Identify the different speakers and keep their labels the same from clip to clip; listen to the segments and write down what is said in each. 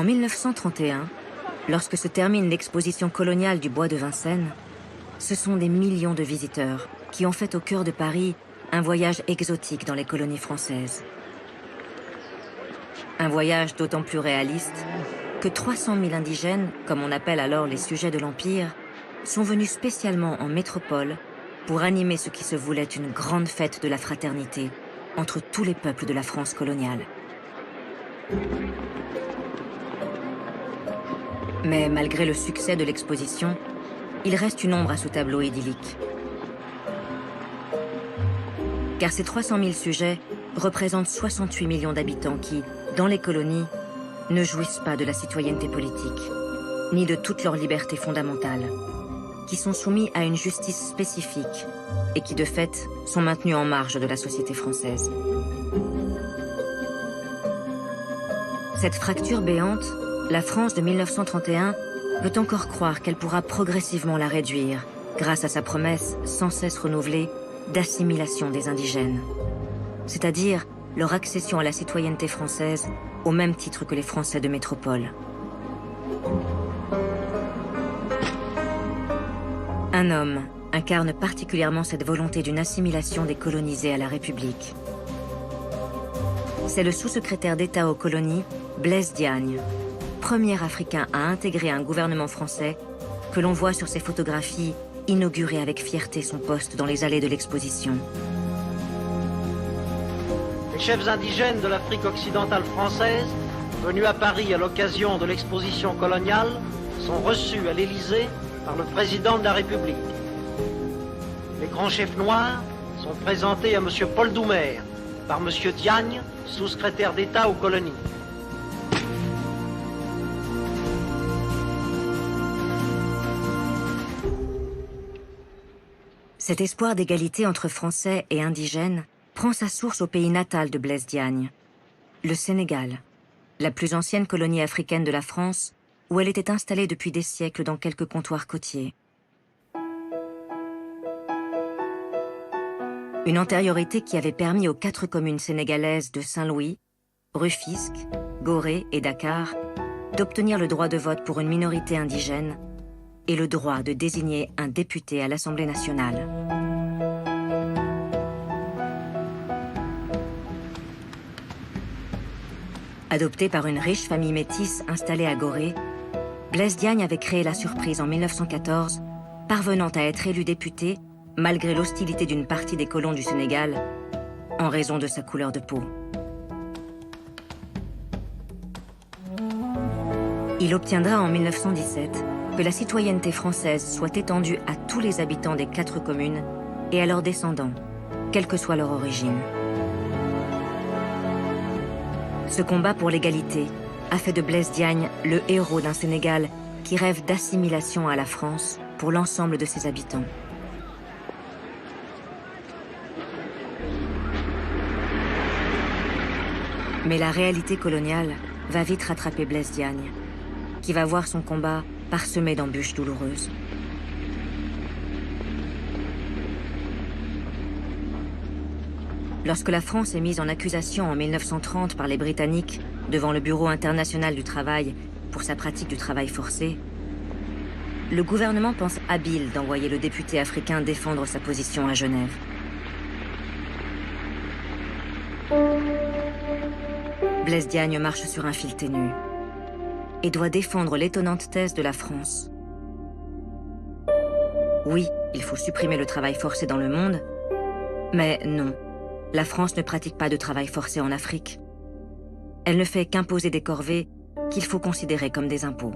Speaker 1: En 1931, lorsque se termine l'exposition coloniale du bois de Vincennes, ce sont des millions de visiteurs qui ont fait au cœur de Paris un voyage exotique dans les colonies françaises. Un voyage d'autant plus réaliste que 300 000 indigènes, comme on appelle alors les sujets de l'Empire, sont venus spécialement en métropole pour animer ce qui se voulait une grande fête de la fraternité entre tous les peuples de la France coloniale. Mais malgré le succès de l'exposition, il reste une ombre à ce tableau idyllique. Car ces 300 000 sujets représentent 68 millions d'habitants qui, dans les colonies, ne jouissent pas de la citoyenneté politique, ni de toutes leurs libertés fondamentales, qui sont soumis à une justice spécifique et qui, de fait, sont maintenus en marge de la société française. Cette fracture béante, la France de 1931 veut encore croire qu'elle pourra progressivement la réduire grâce à sa promesse sans cesse renouvelée d'assimilation des indigènes, c'est-à-dire leur accession à la citoyenneté française au même titre que les Français de métropole. Un homme incarne particulièrement cette volonté d'une assimilation des colonisés à la République. C'est le sous-secrétaire d'État aux colonies, Blaise Diagne, premier Africain à intégrer un gouvernement français que l'on voit sur ses photographies inaugurer avec fierté son poste dans les allées de l'exposition.
Speaker 2: Les chefs indigènes de l'Afrique occidentale française, venus à Paris à l'occasion de l'exposition coloniale, sont reçus à l'Élysée par le président de la République. Les grands chefs noirs sont présentés à M. Paul Doumer par M. Diagne, sous-secrétaire d'État aux colonies.
Speaker 1: Cet espoir d'égalité entre Français et indigènes prend sa source au pays natal de Blaise Diagne, le Sénégal, la plus ancienne colonie africaine de la France, où elle était installée depuis des siècles dans quelques comptoirs côtiers. Une antériorité qui avait permis aux 4 communes sénégalaises de Saint-Louis, Rufisque, Gorée et Dakar d'obtenir le droit de vote pour une minorité indigène et le droit de désigner un député à l'Assemblée nationale. Adopté par une riche famille métisse installée à Gorée, Blaise Diagne avait créé la surprise en 1914, parvenant à être élu député malgré l'hostilité d'une partie des colons du Sénégal en raison de sa couleur de peau. Il obtiendra en 1917 que la citoyenneté française soit étendue à tous les habitants des 4 communes et à leurs descendants, quelle que soit leur origine. Ce combat pour l'égalité a fait de Blaise Diagne le héros d'un Sénégal qui rêve d'assimilation à la France pour l'ensemble de ses habitants. Mais la réalité coloniale va vite rattraper Blaise Diagne, qui va voir son combat parsemé d'embûches douloureuses. Lorsque la France est mise en accusation en 1930 par les Britanniques devant le Bureau international du travail pour sa pratique du travail forcé, le gouvernement pense habile d'envoyer le député africain défendre sa position à Genève. Blaise Diagne marche sur un fil ténu et doit défendre l'étonnante thèse de la France. Oui, il faut supprimer le travail forcé dans le monde, mais non, la France ne pratique pas de travail forcé en Afrique. Elle ne fait qu'imposer des corvées qu'il faut considérer comme des impôts.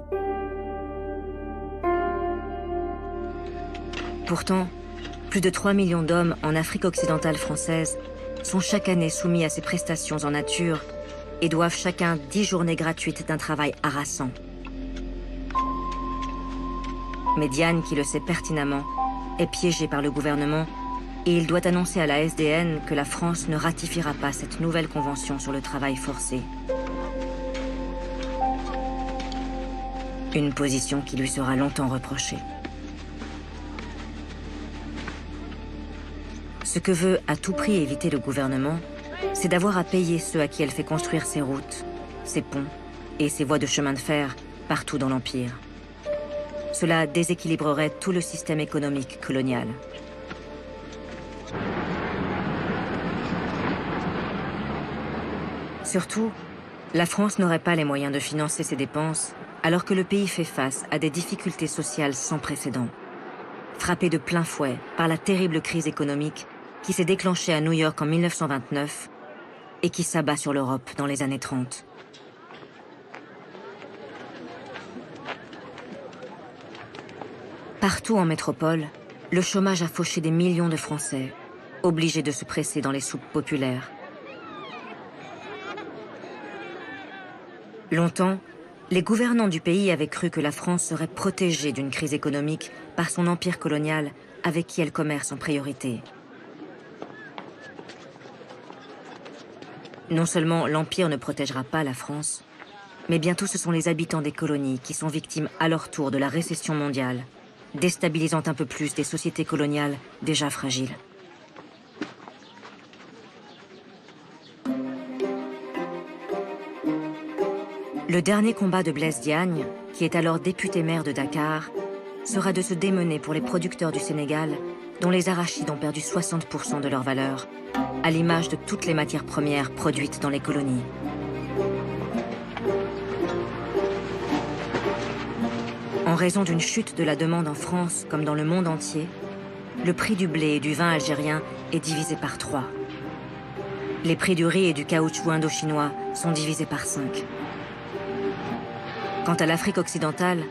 Speaker 1: Pourtant, plus de 3 millions d'hommes en Afrique occidentale française sont chaque année soumis à ces prestations en nature et doivent chacun 10 journées gratuites d'un travail harassant. Mais Diagne, qui le sait pertinemment, est piégé par le gouvernement et il doit annoncer à la SDN que la France ne ratifiera pas cette nouvelle convention sur le travail forcé. Une position qui lui sera longtemps reprochée. Ce que veut à tout prix éviter le gouvernement, c'est d'avoir à payer ceux à qui elle fait construire ses routes, ses ponts, et ses voies de chemin de fer partout dans l'Empire. Cela déséquilibrerait tout le système économique colonial. Surtout, la France n'aurait pas les moyens de financer ses dépenses alors que le pays fait face à des difficultés sociales sans précédent. Frappé de plein fouet par la terrible crise économique qui s'est déclenchée à New York en 1929 et qui s'abat sur l'Europe dans les années 30. Partout en métropole, le chômage a fauché des millions de Français, obligés de se presser dans les soupes populaires. Longtemps, les gouvernants du pays avaient cru que la France serait protégée d'une crise économique par son empire colonial avec qui elle commerce en priorité. Non seulement l'empire ne protégera pas la France, mais bientôt ce sont les habitants des colonies qui sont victimes à leur tour de la récession mondiale, déstabilisant un peu plus des sociétés coloniales déjà fragiles. Le dernier combat de Blaise Diagne, qui est alors député maire de Dakar, sera de se démener pour les producteurs du Sénégal, dont les arachides ont perdu 60% de leur valeur, à l'image de toutes les matières premières produites dans les colonies. En raison d'une chute de la demande en France comme dans le monde entier, le prix du blé et du vin algérien est divisé par 3. Les prix du riz et du caoutchouc indo-chinois sont divisés par 5. Quant à l'Afrique occidentale,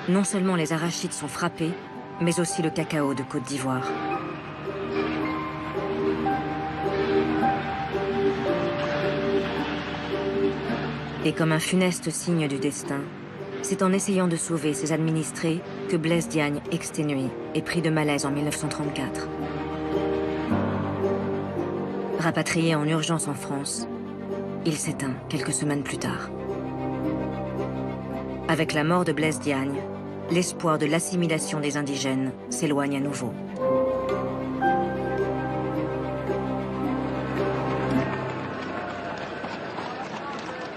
Speaker 1: non seulement les arachides sont frappés, mais aussi le cacao de Côte d'Ivoire. Et comme un funeste signe du destin, c'est en essayant de sauver ses administrés que Blaise Diagne, exténué, est pris de malaise en 1934. Rapatrié en urgence en France, il s'éteint quelques semaines plus tard. Avec la mort de Blaise Diagne, l'espoir de l'assimilation des indigènes s'éloigne à nouveau.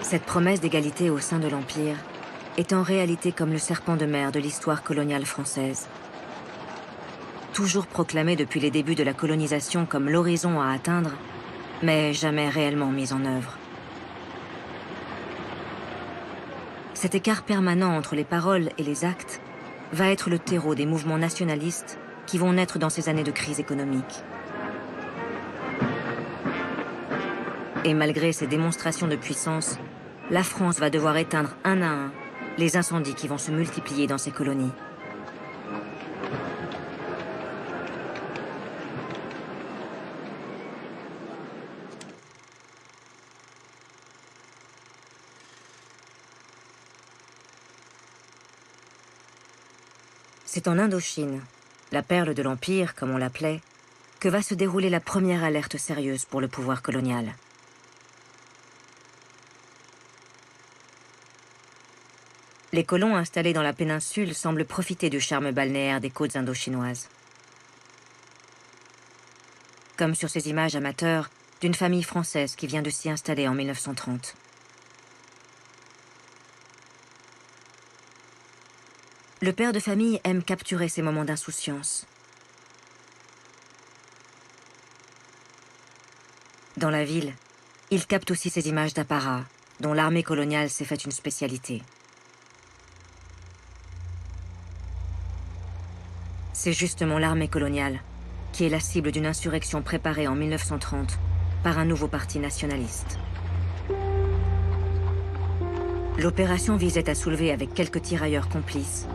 Speaker 1: Cette promesse d'égalité au sein de l'Empire est en réalité comme le serpent de mer de l'histoire coloniale française. Toujours proclamé depuis les débuts de la colonisation comme l'horizon à atteindre, mais jamais réellement mis en œuvre. Cet écart permanent entre les paroles et les actes va être le terreau des mouvements nationalistes qui vont naître dans ces années de crise économique. Et malgré ces démonstrations de puissance, la France va devoir éteindre un à un les incendies qui vont se multiplier dans ses colonies. C'est en Indochine, la perle de l'Empire, comme on l'appelait, que va se dérouler la première alerte sérieuse pour le pouvoir colonial. Les colons installés dans la péninsule semblent profiter du charme balnéaire des côtes indo-chinoises. Comme sur ces images amateurs d'une famille française qui vient de s'y installer en 1930. Le père de famille aime capturer ces moments d'insouciance. Dans la ville, il capte aussi ces images d'apparat, dont l'armée coloniale s'est faite une spécialité. C'est justement l'armée coloniale qui est la cible d'une insurrection préparée en 1930 par un nouveau parti nationaliste. L'opération visait à soulever avec quelques tirailleurs complices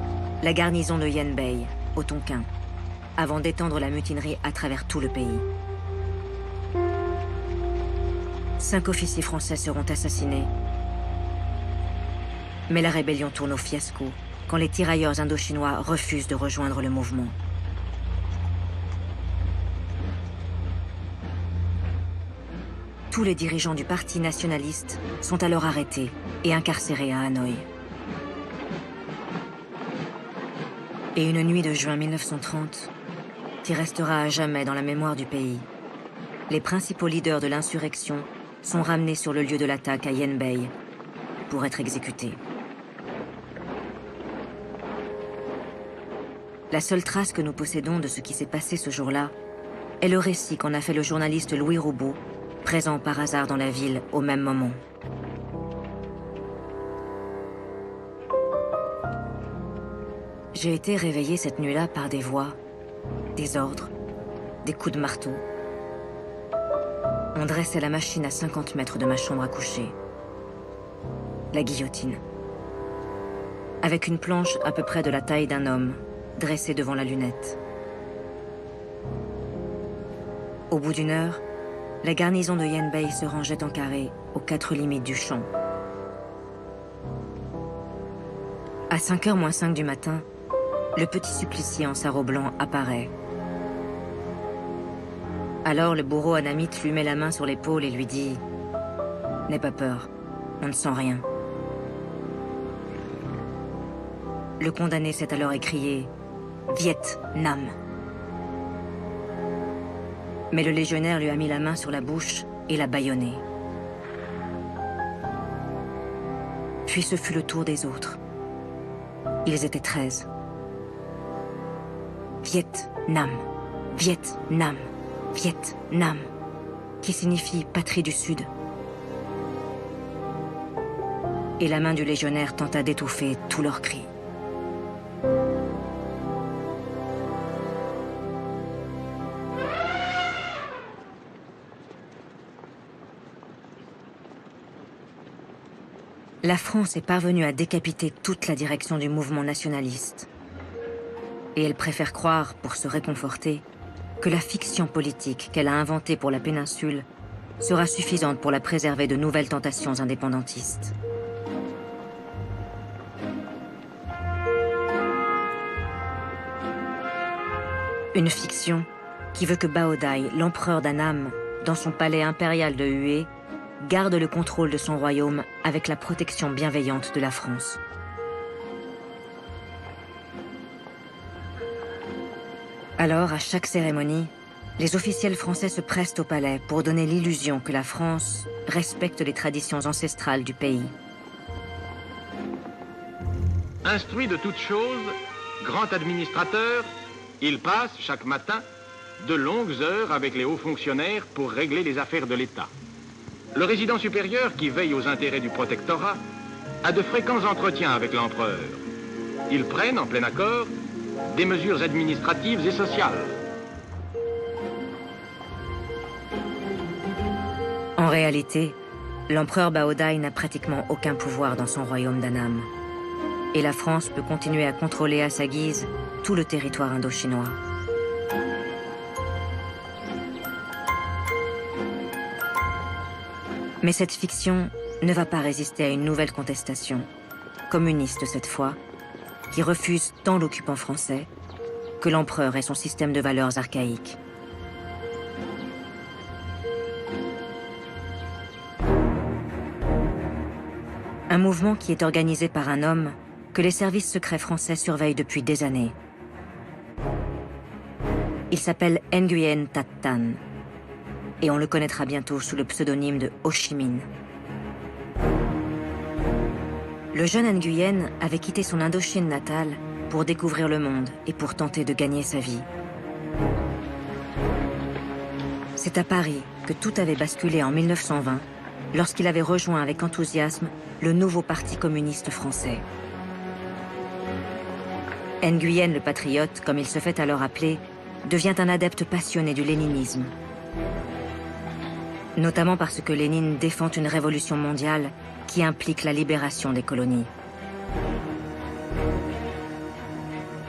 Speaker 1: la garnison de Yen Bei, au Tonkin, avant d'étendre la mutinerie à travers tout le pays. 5 officiers français seront assassinés. Mais la rébellion tourne au fiasco quand les tirailleurs indo-chinois refusent de rejoindre le mouvement. Tous les dirigeants du parti nationaliste sont alors arrêtés et incarcérés à Hanoï. Et une nuit de juin 1930, qui restera à jamais dans la mémoire du pays, les principaux leaders de l'insurrection sont ramenés sur le lieu de l'attaque à Yen Bei pour être exécutés. La seule trace que nous possédons de ce qui s'est passé ce jour-là est le récit qu'en a fait le journaliste Louis Roubaud, présent par hasard dans la ville au même moment. J'ai été réveillé cette nuit-là par des voix, des ordres, des coups de marteau. On dressait la machine à 50 mètres de ma chambre à coucher. La guillotine. Avec une planche à peu près de la taille d'un homme, dressée devant la lunette. Au bout d'une heure, la garnison de Yenbei se rangeait en carré aux 4 limites du champ. À 5h moins 5 du matin, le petit supplicié en sarrau blanc apparaît. Alors le bourreau anamite lui met la main sur l'épaule et lui dit « N'aie pas peur, on ne sent rien ». Le condamné s'est alors écrié « Viet Nam ». Mais le légionnaire lui a mis la main sur la bouche et l'a bâillonné. Puis ce fut le tour des autres. Ils étaient 13. Viet Nam, Viet Nam, Viet Nam, qui signifie patrie du Sud. Et la main du légionnaire tenta d'étouffer tous leurs cris. La France est parvenue à décapiter toute la direction du mouvement nationaliste. Et elle préfère croire, pour se réconforter, que la fiction politique qu'elle a inventée pour la péninsule sera suffisante pour la préserver de nouvelles tentations indépendantistes. Une fiction qui veut que Baodai, l'empereur d'Annam, dans son palais impérial de Hue, garde le contrôle de son royaume avec la protection bienveillante de la France. Alors, à chaque cérémonie, les officiels français se pressent au palais pour donner l'illusion que la France respecte les traditions ancestrales du pays.
Speaker 3: Instruit de toutes choses, grand administrateur, il passe chaque matin de longues heures avec les hauts fonctionnaires pour régler les affaires de l'État. Le résident supérieur, qui veille aux intérêts du protectorat, a de fréquents entretiens avec l'empereur. Ils prennent, en plein accord, des mesures administratives et sociales.
Speaker 1: En réalité, l'empereur Baodai n'a pratiquement aucun pouvoir dans son royaume d'Annam. Et la France peut continuer à contrôler à sa guise tout le territoire indo-chinois. Mais cette fiction ne va pas résister à une nouvelle contestation, communiste cette fois, qui refuse tant l'occupant français que l'empereur et son système de valeurs archaïques. Un mouvement qui est organisé par un homme que les services secrets français surveillent depuis des années. Il s'appelle Nguyen That Tan, et on le connaîtra bientôt sous le pseudonyme de Ho Chi Minh. Le jeune Nguyen avait quitté son Indochine natale pour découvrir le monde et pour tenter de gagner sa vie. C'est à Paris que tout avait basculé en 1920, lorsqu'il avait rejoint avec enthousiasme le nouveau Parti communiste français. Nguyen le patriote, comme il se fait alors appeler, devient un adepte passionné du léninisme. Notamment parce que Lénine défend une révolution mondiale qui implique la libération des colonies.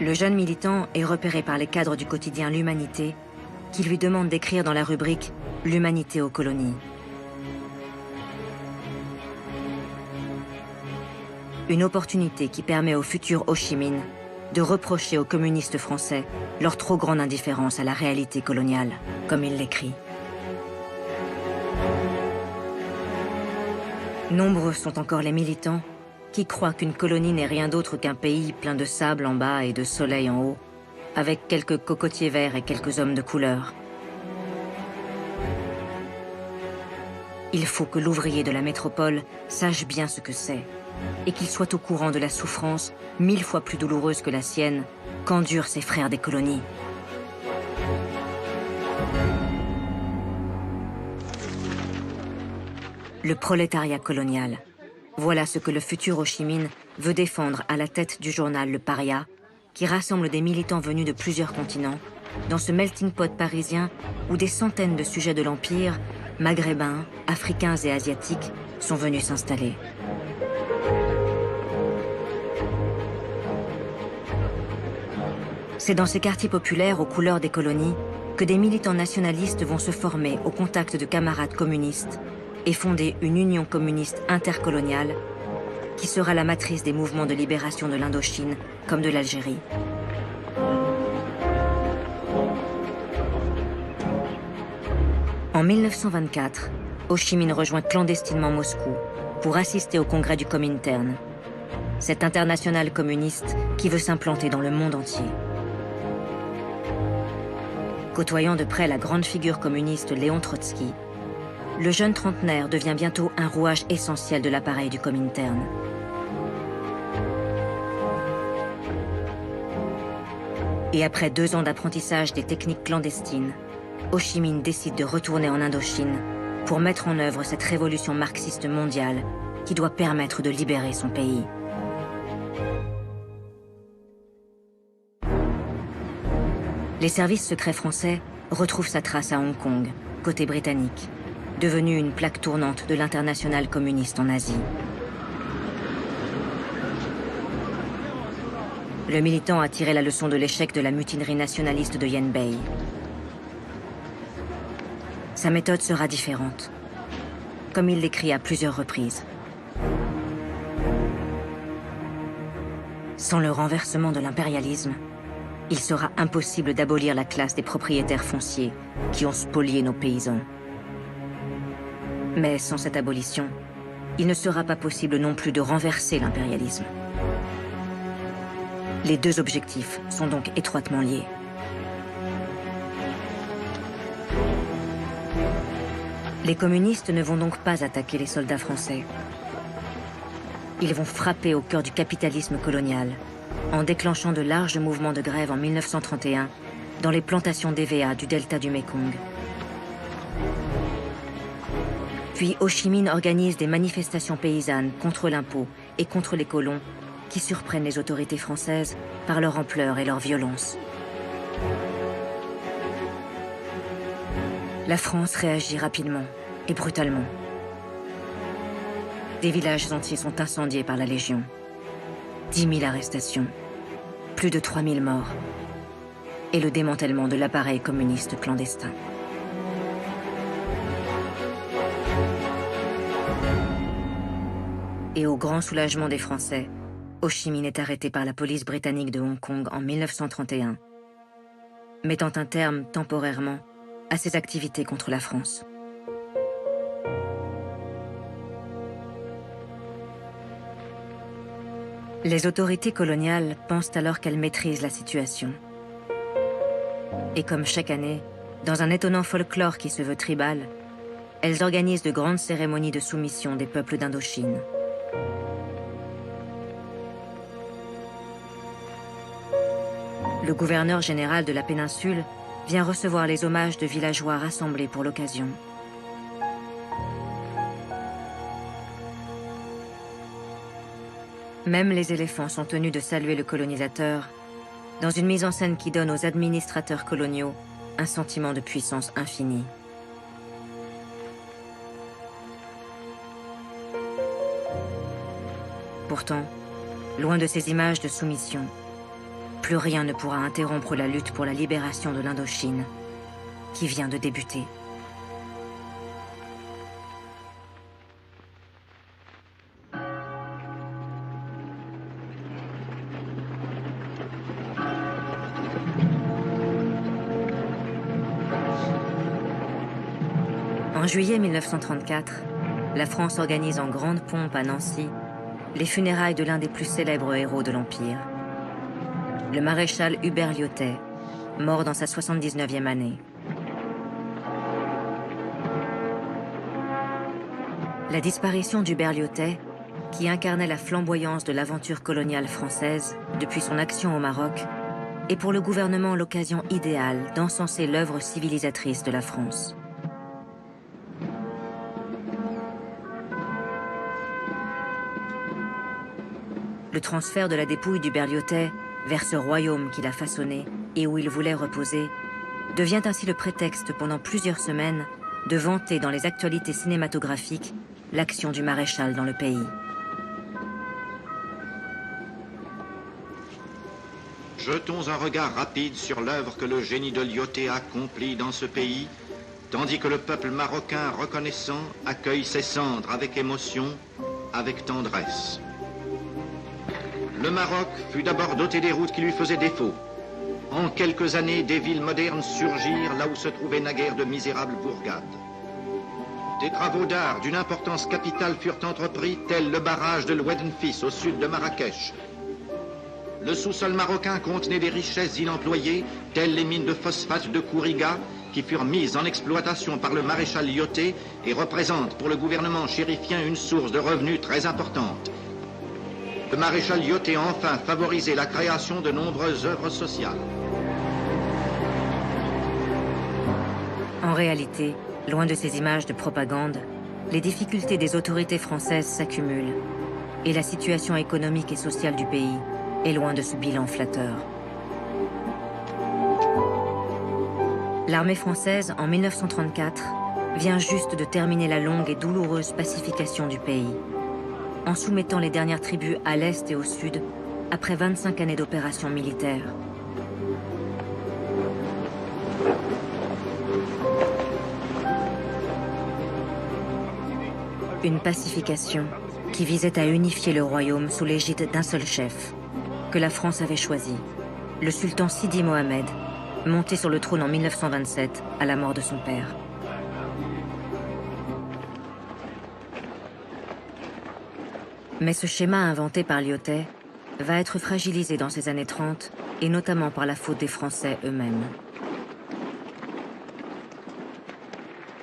Speaker 1: Le jeune militant est repéré par les cadres du quotidien L'Humanité, qui lui demandent d'écrire dans la rubrique « L'humanité aux colonies ». Une opportunité qui permet au futur Ho Chi Minh de reprocher aux communistes français leur trop grande indifférence à la réalité coloniale, comme il l'écrit. Nombreux sont encore les militants qui croient qu'une colonie n'est rien d'autre qu'un pays plein de sable en bas et de soleil en haut, avec quelques cocotiers verts et quelques hommes de couleur. Il faut que l'ouvrier de la métropole sache bien ce que c'est et qu'il soit au courant de la souffrance 1000 fois plus douloureuse que la sienne qu'endurent ses frères des colonies. Le prolétariat colonial. Voilà ce que le futur Ho Chi Minh veut défendre à la tête du journal Le Paria, qui rassemble des militants venus de plusieurs continents, dans ce melting pot parisien où des centaines de sujets de l'Empire, maghrébins, africains et asiatiques, sont venus s'installer. C'est dans ces quartiers populaires aux couleurs des colonies que des militants nationalistes vont se former au contact de camarades communistes et fonder une union communiste intercoloniale qui sera la matrice des mouvements de libération de l'Indochine comme de l'Algérie. En 1924, Ho Chi Minh rejoint clandestinement Moscou pour assister au congrès du Comintern, cette internationale communiste qui veut s'implanter dans le monde entier. Côtoyant de près la grande figure communiste Léon Trotsky, le jeune trentenaire devient bientôt un rouage essentiel de l'appareil du Comintern. Et après 2 ans d'apprentissage des techniques clandestines, Ho Chi Minh décide de retourner en Indochine pour mettre en œuvre cette révolution marxiste mondiale qui doit permettre de libérer son pays. Les services secrets français retrouvent sa trace à Hong Kong, côté britannique, devenue une plaque tournante de l'internationale communiste en Asie. Le militant a tiré la leçon de l'échec de la mutinerie nationaliste de Yen Bei. Sa méthode sera différente, comme il l'écrit à plusieurs reprises. Sans le renversement de l'impérialisme, il sera impossible d'abolir la classe des propriétaires fonciers qui ont spolié nos paysans. Mais sans cette abolition, il ne sera pas possible non plus de renverser l'impérialisme. Les 2 objectifs sont donc étroitement liés. Les communistes ne vont donc pas attaquer les soldats français. Ils vont frapper au cœur du capitalisme colonial, en déclenchant de larges mouvements de grève en 1931 dans les plantations d'EVA du delta du Mékong. Puis Ho Chi Minh organise des manifestations paysannes contre l'impôt et contre les colons qui surprennent les autorités françaises par leur ampleur et leur violence. La France réagit rapidement et brutalement. Des villages entiers sont incendiés par la Légion. 10 000 arrestations, plus de 3 000 morts et le démantèlement de l'appareil communiste clandestin. Et au grand soulagement des Français, Ho Chi Minh est arrêté par la police britannique de Hong Kong en 1931, mettant un terme temporairement à ses activités contre la France. Les autorités coloniales pensent alors qu'elles maîtrisent la situation. Et comme chaque année, dans un étonnant folklore qui se veut tribal, elles organisent de grandes cérémonies de soumission des peuples d'Indochine. Le gouverneur général de la péninsule vient recevoir les hommages de villageois rassemblés pour l'occasion. Même les éléphants sont tenus de saluer le colonisateur, dans une mise en scène qui donne aux administrateurs coloniaux un sentiment de puissance infinie. Pourtant, loin de ces images de soumission, plus rien ne pourra interrompre la lutte pour la libération de l'Indochine, qui vient de débuter. En juillet 1934, la France organise en grande pompe à Nancy les funérailles de l'un des plus célèbres héros de l'Empire, le maréchal Hubert Lyautey, mort dans sa 79e année. La disparition d'Hubert Lyautey, qui incarnait la flamboyance de l'aventure coloniale française depuis son action au Maroc, est pour le gouvernement l'occasion idéale d'encenser l'œuvre civilisatrice de la France. Le transfert de la dépouille d'Hubert Lyautey vers ce royaume qu'il a façonné et où il voulait reposer devient ainsi le prétexte pendant plusieurs semaines de vanter dans les actualités cinématographiques l'action du maréchal dans le pays.
Speaker 4: Jetons un regard rapide sur l'œuvre que le génie de Lyautey a accomplie dans ce pays, tandis que le peuple marocain reconnaissant accueille ses cendres avec émotion, avec tendresse. Le Maroc fut d'abord doté des routes qui lui faisaient défaut. En quelques années, des villes modernes surgirent là où se trouvaient naguère de misérables bourgades. Des travaux d'art d'une importance capitale furent entrepris, tels le barrage de l'Oued-Nfis au sud de Marrakech. Le sous-sol marocain contenait des richesses inemployées, telles les mines de phosphate de Kouriga, qui furent mises en exploitation par le maréchal Lyautey et représentent pour le gouvernement chérifien une source de revenus très importante. Le maréchal Lyautey a enfin favorisé la création de nombreuses œuvres sociales.
Speaker 1: En réalité, loin de ces images de propagande, les difficultés des autorités françaises s'accumulent et la situation économique et sociale du pays est loin de ce bilan flatteur. L'armée française, en 1934, vient juste de terminer la longue et douloureuse pacification du pays, en soumettant les dernières tribus à l'est et au sud, après 25 années d'opérations militaires. Une pacification qui visait à unifier le royaume sous l'égide d'un seul chef, que la France avait choisi, le sultan Sidi Mohamed, monté sur le trône en 1927 à la mort de son père. Mais ce schéma inventé par Lyautey va être fragilisé dans ces années 30, et notamment par la faute des Français eux-mêmes.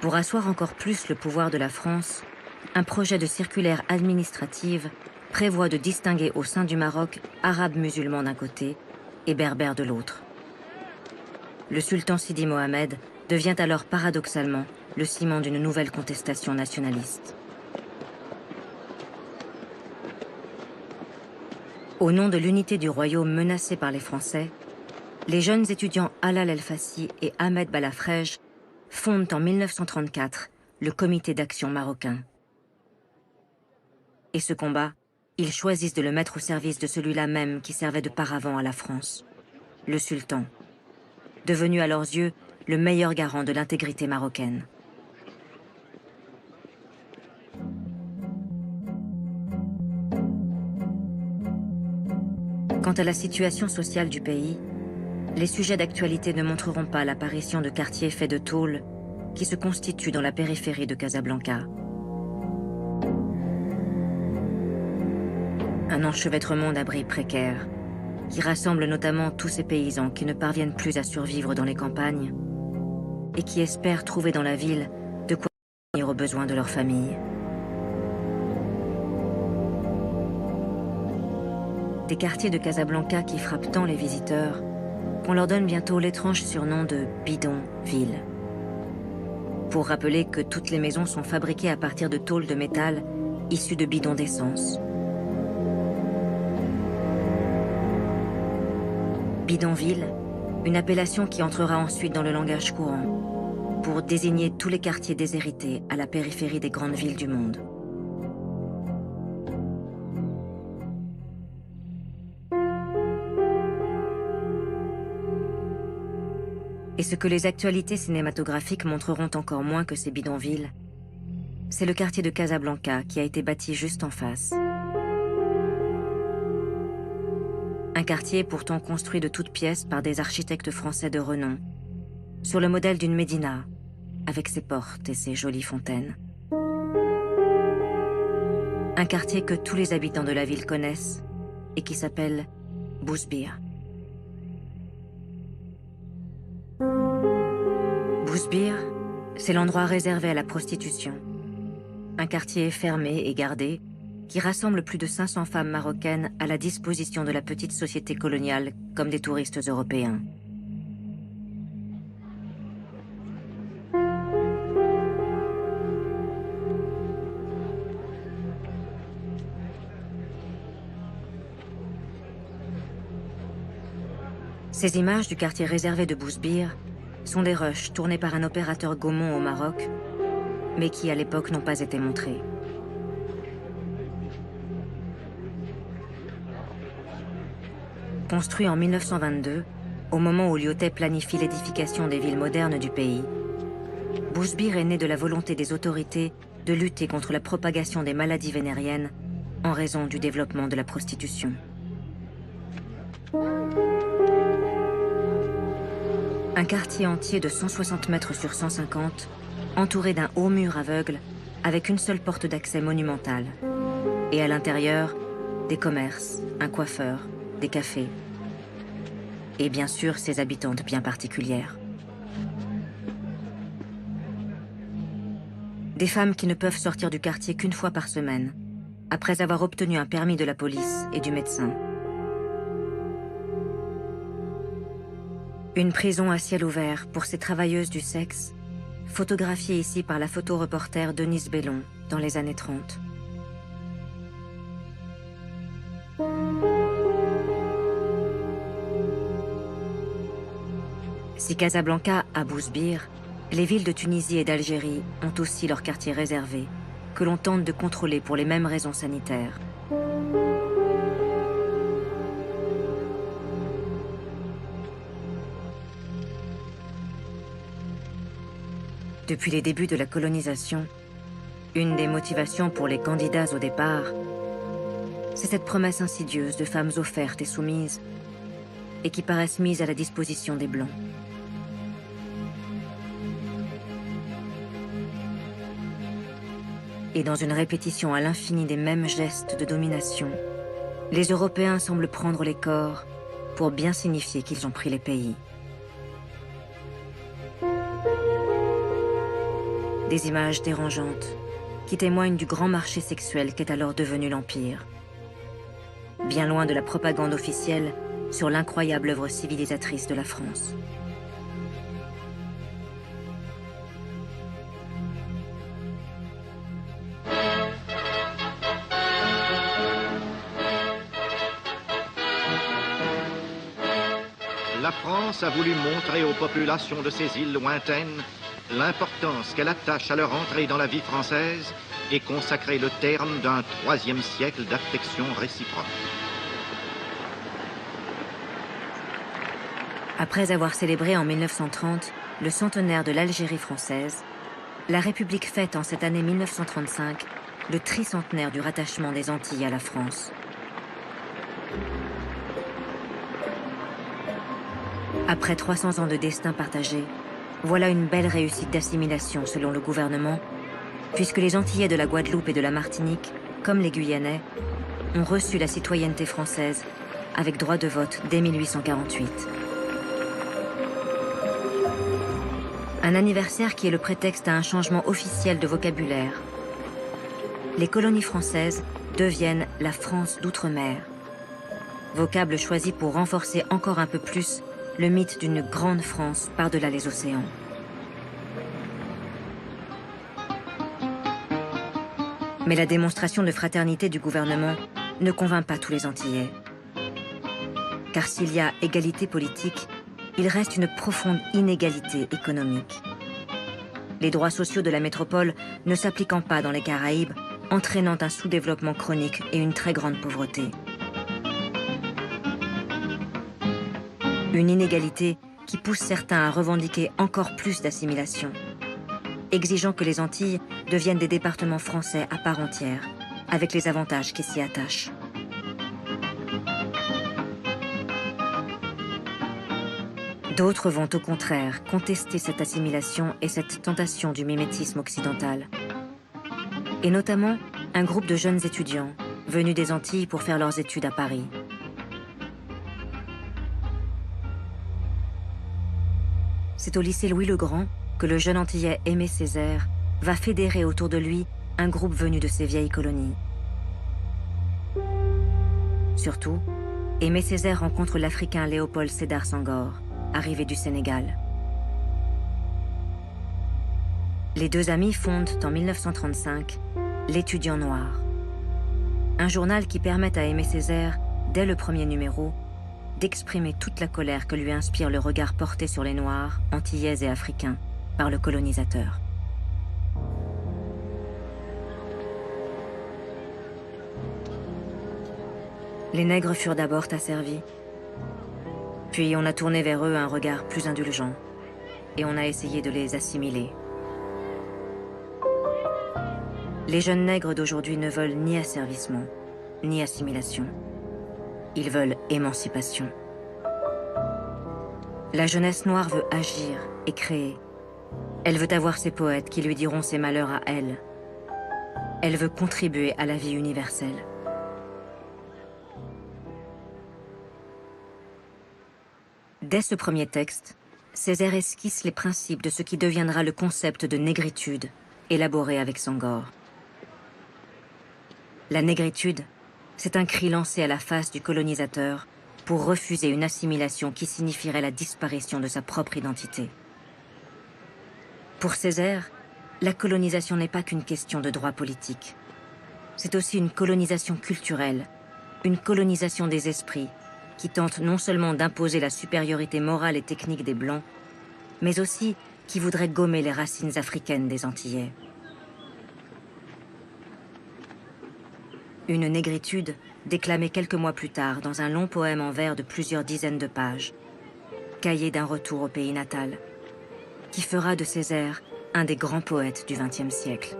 Speaker 1: Pour asseoir encore plus le pouvoir de la France, un projet de circulaire administrative prévoit de distinguer au sein du Maroc arabes musulmans d'un côté et berbères de l'autre. Le sultan Sidi Mohamed devient alors paradoxalement le ciment d'une nouvelle contestation nationaliste. Au nom de l'unité du royaume menacé par les Français, les jeunes étudiants Alal El-Fassi et Ahmed Balafrej fondent en 1934 le Comité d'action marocain. Et ce combat, ils choisissent de le mettre au service de celui-là même qui servait de paravent à la France, le sultan, devenu à leurs yeux le meilleur garant de l'intégrité marocaine. Quant à la situation sociale du pays, les sujets d'actualité ne montreront pas l'apparition de quartiers faits de tôle qui se constituent dans la périphérie de Casablanca. Un enchevêtrement d'abris précaires qui rassemble notamment tous ces paysans qui ne parviennent plus à survivre dans les campagnes et qui espèrent trouver dans la ville de quoi subvenir aux besoins de leur famille. Des quartiers de Casablanca qui frappent tant les visiteurs qu'on leur donne bientôt l'étrange surnom de bidonville. Pour rappeler que toutes les maisons sont fabriquées à partir de tôles de métal issues de bidons d'essence. Bidonville, une appellation qui entrera ensuite dans le langage courant pour désigner tous les quartiers déshérités à la périphérie des grandes villes du monde. Et ce que les actualités cinématographiques montreront encore moins que ces bidonvilles, c'est le quartier de Casablanca qui a été bâti juste en face. Un quartier pourtant construit de toutes pièces par des architectes français de renom, sur le modèle d'une médina, avec ses portes et ses jolies fontaines. Un quartier que tous les habitants de la ville connaissent et qui s'appelle Bousbir. Bousbir, c'est l'endroit réservé à la prostitution. un quartier fermé et gardé qui rassemble plus de 500 femmes marocaines à la disposition de la petite société coloniale comme des touristes européens. Ces images du quartier réservé de Bousbir sont des rushs tournés par un opérateur Gaumont au Maroc, mais qui à l'époque n'ont pas été montrés. Construit en 1922, au moment où Lyautey planifie l'édification des villes modernes du pays, Bousbir est né de la volonté des autorités de lutter contre la propagation des maladies vénériennes en raison du développement de la prostitution. Un quartier entier de 160 mètres sur 150, entouré d'un haut mur aveugle, avec une seule porte d'accès monumentale. Et à l'intérieur, des commerces, un coiffeur, des cafés. Et bien sûr, ses habitantes bien particulières. Des femmes qui ne peuvent sortir du quartier qu'une fois par semaine, après avoir obtenu un permis de la police et du médecin. Une prison à ciel ouvert pour ces travailleuses du sexe, photographiée ici par la photoreporter Denise Bellon dans les années 30. Si Casablanca a Bousbir, les villes de Tunisie et d'Algérie ont aussi leur quartier réservé, que l'on tente de contrôler pour les mêmes raisons sanitaires. Depuis les débuts de la colonisation, une des motivations pour les candidats au départ, c'est cette promesse insidieuse de femmes offertes et soumises, et qui paraissent mises à la disposition des Blancs. Et dans une répétition à l'infini des mêmes gestes de domination, les Européens semblent prendre les corps pour bien signifier qu'ils ont pris les pays. Des images dérangeantes qui témoignent du grand marché sexuel qu'est alors devenu l'Empire. Bien loin de la propagande officielle sur l'incroyable œuvre civilisatrice de la France.
Speaker 4: La France a voulu montrer aux populations de ces îles lointaines l'importance qu'elle attache à leur entrée dans la vie française et consacrer le terme d'un 3e siècle d'affection réciproque.
Speaker 1: Après avoir célébré en 1930 le centenaire de l'Algérie française, la République fête en cette année 1935 le tricentenaire du rattachement des Antilles à la France. Après 300 ans de destin partagé, voilà une belle réussite d'assimilation selon le gouvernement, puisque les Antillais de la Guadeloupe et de la Martinique, comme les Guyanais, ont reçu la citoyenneté française avec droit de vote dès 1848. Un anniversaire qui est le prétexte à un changement officiel de vocabulaire. Les colonies françaises deviennent la France d'outre-mer. Vocable choisi pour renforcer encore un peu plus le mythe d'une grande France par-delà les océans. Mais la démonstration de fraternité du gouvernement ne convainc pas tous les Antillais. Car s'il y a égalité politique, il reste une profonde inégalité économique. Les droits sociaux de la métropole ne s'appliquant pas dans les Caraïbes, entraînant un sous-développement chronique et une très grande pauvreté. Une inégalité qui pousse certains à revendiquer encore plus d'assimilation, exigeant que les Antilles deviennent des départements français à part entière, avec les avantages qui s'y attachent. D'autres vont au contraire contester cette assimilation et cette tentation du mimétisme occidental. Et notamment un groupe de jeunes étudiants venus des Antilles pour faire leurs études à Paris. C'est au lycée Louis-le-Grand que le jeune Antillais Aimé Césaire va fédérer autour de lui un groupe venu de ses vieilles colonies. Surtout, Aimé Césaire rencontre l'Africain Léopold Sédar Senghor, arrivé du Sénégal. Les deux amis fondent en 1935 l'Étudiant Noir, un journal qui permet à Aimé Césaire, dès le premier numéro, d'exprimer toute la colère que lui inspire le regard porté sur les Noirs, antillais et africains, par le colonisateur. Les nègres furent d'abord asservis. Puis on a tourné vers eux un regard plus indulgent, et on a essayé de les assimiler. Les jeunes nègres d'aujourd'hui ne veulent ni asservissement, ni assimilation. Ils veulent émancipation. La jeunesse noire veut agir et créer. Elle veut avoir ses poètes qui lui diront ses malheurs à elle. Elle veut contribuer à la vie universelle. Dès ce premier texte, Césaire esquisse les principes de ce qui deviendra le concept de négritude, élaboré avec Senghor. La négritude, c'est un cri lancé à la face du colonisateur pour refuser une assimilation qui signifierait la disparition de sa propre identité. Pour Césaire, la colonisation n'est pas qu'une question de droit politique. C'est aussi une colonisation culturelle, une colonisation des esprits, qui tente non seulement d'imposer la supériorité morale et technique des Blancs, mais aussi qui voudrait gommer les racines africaines des Antillais. Une négritude déclamée quelques mois plus tard dans un long poème en vers de plusieurs dizaines de pages, cahier d'un retour au pays natal, qui fera de Césaire un des grands poètes du XXe siècle.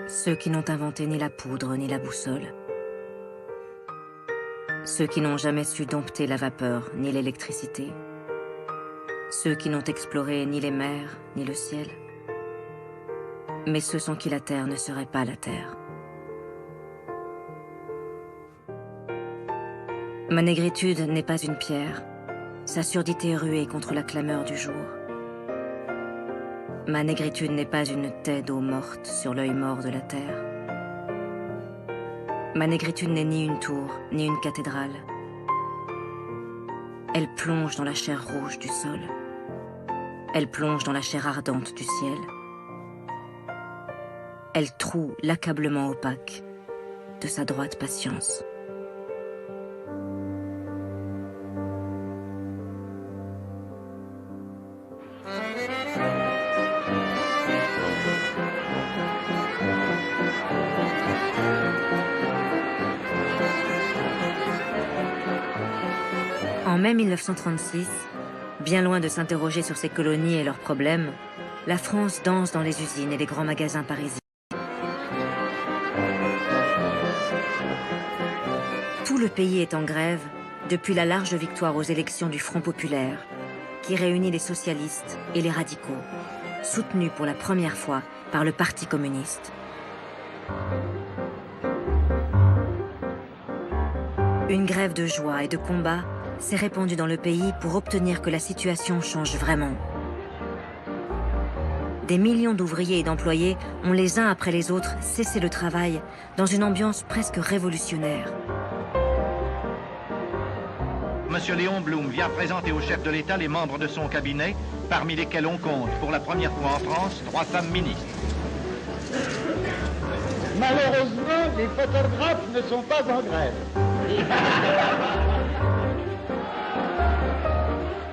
Speaker 1: Ceux qui n'ont inventé ni la poudre ni la boussole. Ceux qui n'ont jamais su dompter la vapeur ni l'électricité. Ceux qui n'ont exploré ni les mers ni le ciel. Mais ceux sans qui la terre ne serait pas la terre. Ma négritude n'est pas une pierre, sa surdité ruée contre la clameur du jour. Ma négritude n'est pas une taie d'eau morte sur l'œil mort de la terre. Ma négritude n'est ni une tour, ni une cathédrale. Elle plonge dans la chair rouge du sol. Elle plonge dans la chair ardente du ciel. Elle troue l'accablement opaque de sa droite patience. En mai 1936, bien loin de s'interroger sur ses colonies et leurs problèmes, la France danse dans les usines et les grands magasins parisiens. Tout le pays est en grève depuis la large victoire aux élections du Front populaire, qui réunit les socialistes et les radicaux, soutenus pour la première fois par le Parti communiste. Une grève de joie et de combat s'est répandue dans le pays pour obtenir que la situation change vraiment. Des millions d'ouvriers et d'employés ont les uns après les autres cessé le travail dans une ambiance presque révolutionnaire.
Speaker 5: Monsieur Léon Blum vient présenter au chef de l'État les membres de son cabinet, parmi lesquels on compte, pour la première fois en France, 3 femmes ministres.
Speaker 6: Malheureusement, les photographes ne sont pas en grève.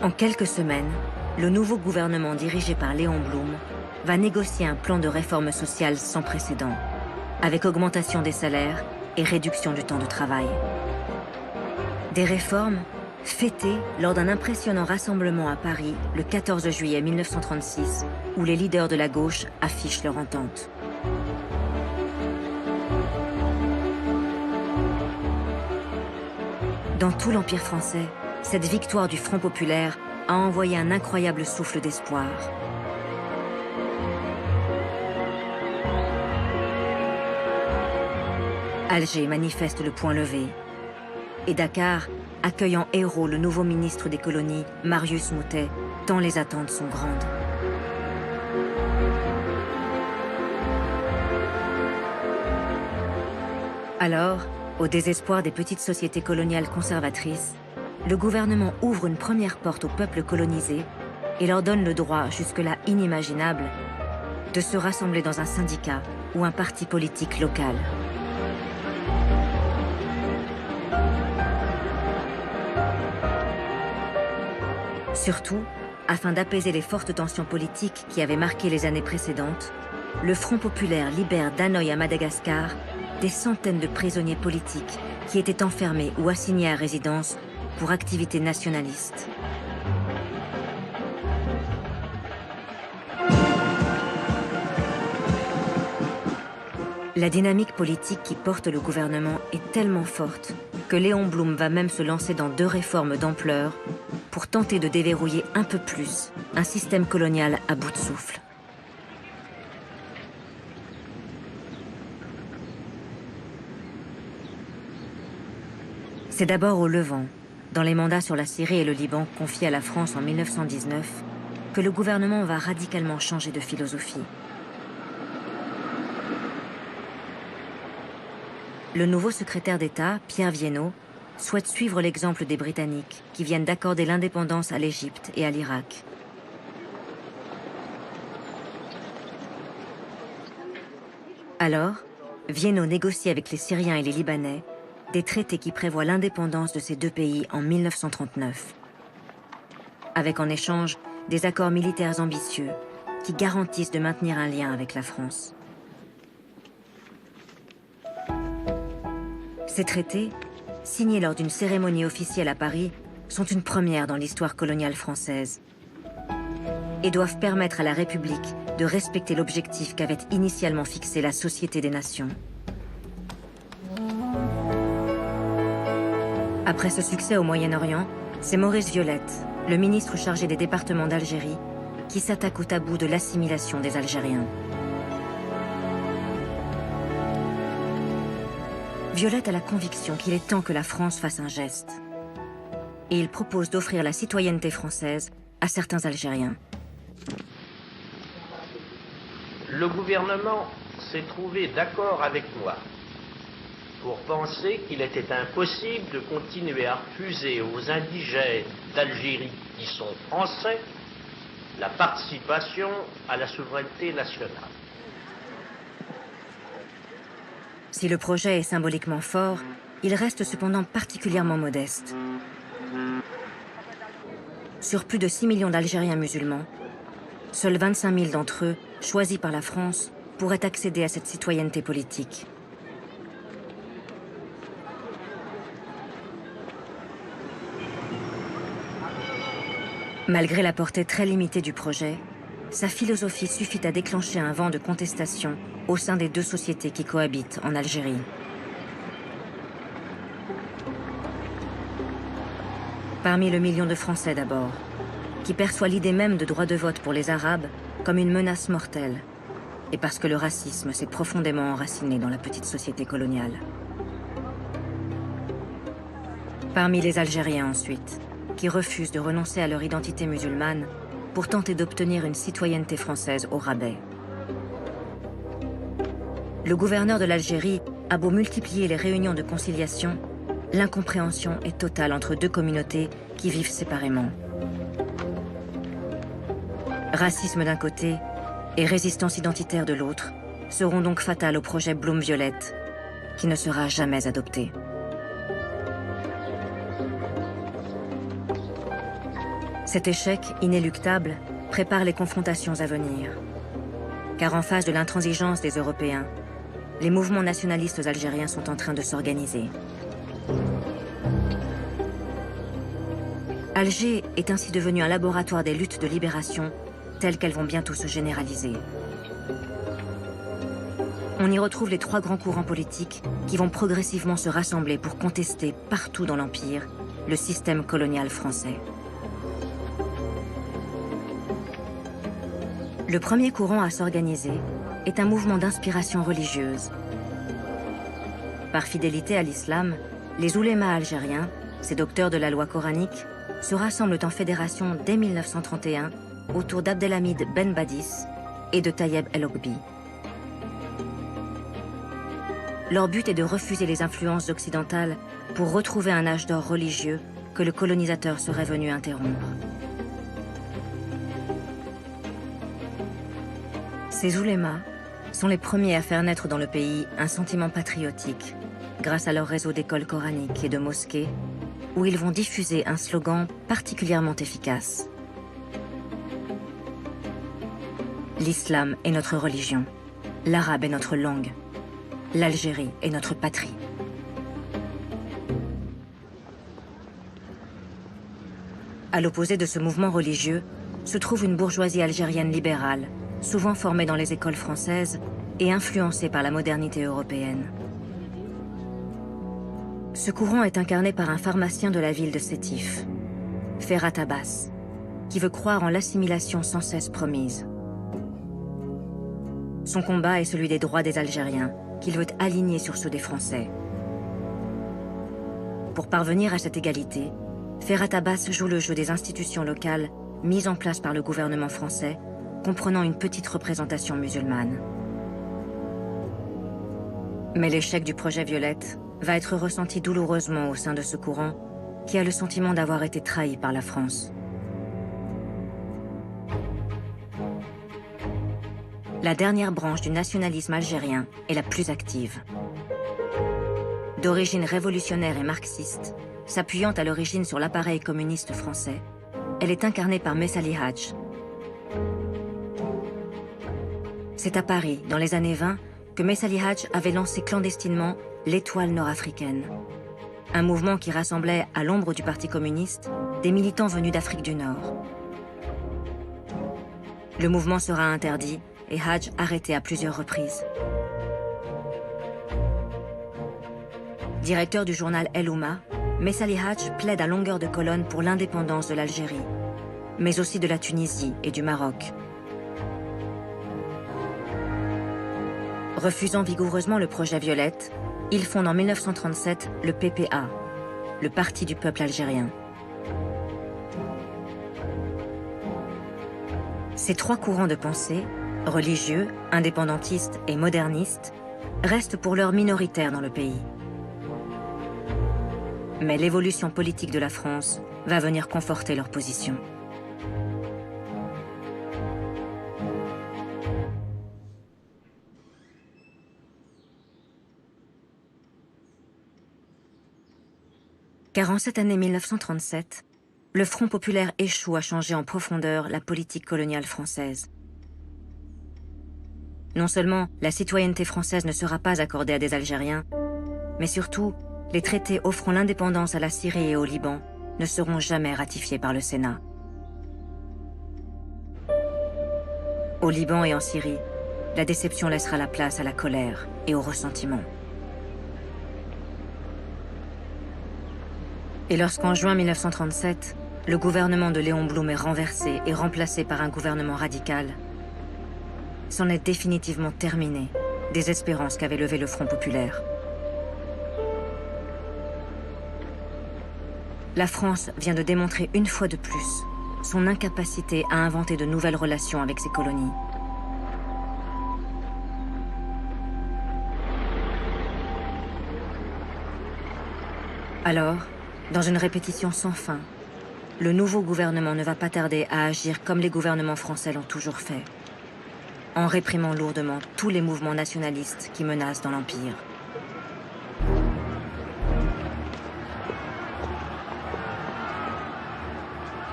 Speaker 1: En quelques semaines, le nouveau gouvernement dirigé par Léon Blum va négocier un plan de réforme sociale sans précédent, avec augmentation des salaires et réduction du temps de travail. Des réformes fêtées lors d'un impressionnant rassemblement à Paris le 14 juillet 1936, où les leaders de la gauche affichent leur entente. Dans tout l'Empire français, cette victoire du Front populaire a envoyé un incroyable souffle d'espoir. Alger manifeste le poing levé. Et Dakar accueille en héros le nouveau ministre des colonies, Marius Moutet, tant les attentes sont grandes. Alors, au désespoir des petites sociétés coloniales conservatrices, le gouvernement ouvre une première porte aux peuples colonisés et leur donne le droit, jusque-là inimaginable, de se rassembler dans un syndicat ou un parti politique local. Surtout, afin d'apaiser les fortes tensions politiques qui avaient marqué les années précédentes, le Front populaire libère d'Hanoï à Madagascar des centaines de prisonniers politiques qui étaient enfermés ou assignés à résidence pour activités nationalistes. La dynamique politique qui porte le gouvernement est tellement forte que Léon Blum va même se lancer dans 2 réformes d'ampleur pour tenter de déverrouiller un peu plus un système colonial à bout de souffle. C'est d'abord au Levant, dans les mandats sur la Syrie et le Liban confiés à la France en 1919, que le gouvernement va radicalement changer de philosophie. Le nouveau secrétaire d'État, Pierre Viénot, souhaite suivre l'exemple des Britanniques, qui viennent d'accorder l'indépendance à l'Égypte et à l'Irak. Alors, Viénot négocie avec les Syriens et les Libanais des traités qui prévoient l'indépendance de ces 2 pays en 1939, avec en échange des accords militaires ambitieux qui garantissent de maintenir un lien avec la France. Ces traités, signés lors d'une cérémonie officielle à Paris, sont une première dans l'histoire coloniale française et doivent permettre à la République de respecter l'objectif qu'avait initialement fixé la Société des Nations. Après ce succès au Moyen-Orient, c'est Maurice Violette, le ministre chargé des départements d'Algérie, qui s'attaque au tabou de l'assimilation des Algériens. Violette a la conviction qu'il est temps que la France fasse un geste. Et il propose d'offrir la citoyenneté française à certains Algériens.
Speaker 7: Le gouvernement s'est trouvé d'accord avec moi pour penser qu'il était impossible de continuer à refuser aux indigènes d'Algérie qui sont français la participation à la souveraineté nationale.
Speaker 1: Si le projet est symboliquement fort, il reste cependant particulièrement modeste. Sur plus de 6 millions d'Algériens musulmans, seuls 25 000 d'entre eux, choisis par la France, pourraient accéder à cette citoyenneté politique. Malgré la portée très limitée du projet, sa philosophie suffit à déclencher un vent de contestation au sein des 2 sociétés qui cohabitent en Algérie. Parmi le million de Français d'abord, qui perçoit l'idée même de droit de vote pour les Arabes comme une menace mortelle, et parce que le racisme s'est profondément enraciné dans la petite société coloniale. Parmi les Algériens ensuite, qui refusent de renoncer à leur identité musulmane pour tenter d'obtenir une citoyenneté française au rabais. Le gouverneur de l'Algérie a beau multiplier les réunions de conciliation, l'incompréhension est totale entre 2 communautés qui vivent séparément. Racisme d'un côté et résistance identitaire de l'autre seront donc fatales au projet Blum-Violette, qui ne sera jamais adopté. Cet échec inéluctable prépare les confrontations à venir. Car en face de l'intransigeance des Européens, les mouvements nationalistes algériens sont en train de s'organiser. Alger est ainsi devenu un laboratoire des luttes de libération telles qu'elles vont bientôt se généraliser. On y retrouve les 3 grands courants politiques qui vont progressivement se rassembler pour contester partout dans l'Empire le système colonial français. Le premier courant à s'organiser est un mouvement d'inspiration religieuse. Par fidélité à l'islam, les oulémas algériens, ces docteurs de la loi coranique, se rassemblent en fédération dès 1931 autour d'Abdelhamid Ben Badis et de Tayeb El-Okbi. Leur but est de refuser les influences occidentales pour retrouver un âge d'or religieux que le colonisateur serait venu interrompre. Ces oulémas sont les premiers à faire naître dans le pays un sentiment patriotique grâce à leur réseau d'écoles coraniques et de mosquées où ils vont diffuser un slogan particulièrement efficace. L'islam est notre religion, l'arabe est notre langue, l'Algérie est notre patrie. À l'opposé de ce mouvement religieux se trouve une bourgeoisie algérienne libérale, souvent formée dans les écoles françaises et influencée par la modernité européenne. Ce courant est incarné par un pharmacien de la ville de Sétif, Ferhat Abbas, qui veut croire en l'assimilation sans cesse promise. Son combat est celui des droits des Algériens, qu'il veut aligner sur ceux des Français. Pour parvenir à cette égalité, Ferhat Abbas joue le jeu des institutions locales mises en place par le gouvernement français, comprenant une petite représentation musulmane. Mais l'échec du projet Violette va être ressenti douloureusement au sein de ce courant, qui a le sentiment d'avoir été trahi par la France. La dernière branche du nationalisme algérien est la plus active. D'origine révolutionnaire et marxiste, s'appuyant à l'origine sur l'appareil communiste français, elle est incarnée par Messali Hadj. C'est à Paris, dans les années 20, que Messali Hadj avait lancé clandestinement l'Étoile nord-africaine, un mouvement qui rassemblait, à l'ombre du Parti communiste, des militants venus d'Afrique du Nord. Le mouvement sera interdit et Hadj arrêté à plusieurs reprises. Directeur du journal El Oumma, Messali Hadj plaide à longueur de colonne pour l'indépendance de l'Algérie, mais aussi de la Tunisie et du Maroc. Refusant vigoureusement le projet Violette, il fonde en 1937 le PPA, le Parti du peuple algérien. Ces trois courants de pensée, religieux, indépendantistes et modernistes, restent pour l'heure minoritaires dans le pays. Mais l'évolution politique de la France va venir conforter leur position. Car en cette année 1937, le Front populaire échoue à changer en profondeur la politique coloniale française. Non seulement la citoyenneté française ne sera pas accordée à des Algériens, mais surtout, les traités offrant l'indépendance à la Syrie et au Liban ne seront jamais ratifiés par le Sénat. Au Liban et en Syrie, la déception laissera la place à la colère et au ressentiment. Et lorsqu'en juin 1937, le gouvernement de Léon Blum est renversé et remplacé par un gouvernement radical, c'en est définitivement terminé des espérances qu'avait levées le Front populaire. La France vient de démontrer une fois de plus son incapacité à inventer de nouvelles relations avec ses colonies. Alors, dans une répétition sans fin, le nouveau gouvernement ne va pas tarder à agir comme les gouvernements français l'ont toujours fait, en réprimant lourdement tous les mouvements nationalistes qui menacent dans l'Empire.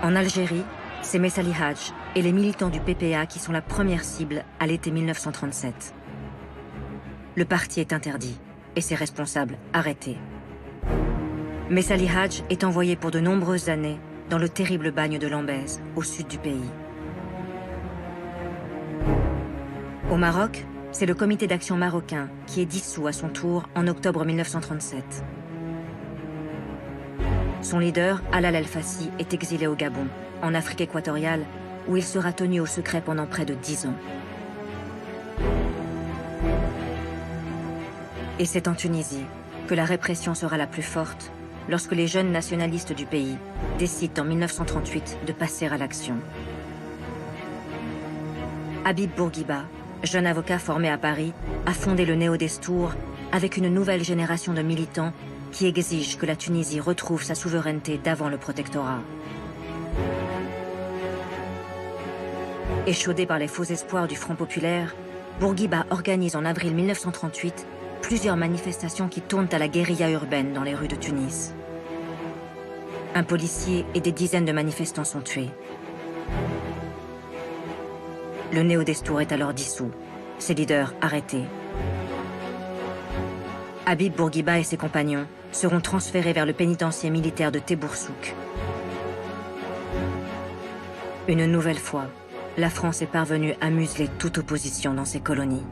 Speaker 1: En Algérie, c'est Messali Hadj et les militants du PPA qui sont la première cible à l'été 1937. Le parti est interdit et ses responsables arrêtés. Messali Hadj est envoyé pour de nombreuses années dans le terrible bagne de Lambèze, au sud du pays. Au Maroc, c'est le comité d'action marocain qui est dissous à son tour en octobre 1937. Son leader, Alal El-Fassi, est exilé au Gabon, en Afrique équatoriale, où il sera tenu au secret pendant près de 10 ans. Et c'est en Tunisie que la répression sera la plus forte lorsque les jeunes nationalistes du pays décident en 1938 de passer à l'action. Habib Bourguiba, jeune avocat formé à Paris, a fondé le Néo-Destour avec une nouvelle génération de militants qui exigent que la Tunisie retrouve sa souveraineté d'avant le protectorat. Échaudé par les faux espoirs du Front populaire, Bourguiba organise en avril 1938 plusieurs manifestations qui tournent à la guérilla urbaine dans les rues de Tunis. Un policier et des dizaines de manifestants sont tués. Le Néo-Destour est alors dissous, ses leaders arrêtés. Habib Bourguiba et ses compagnons seront transférés vers le pénitencier militaire de Teboursouk. Une nouvelle fois, la France est parvenue à museler toute opposition dans ses colonies.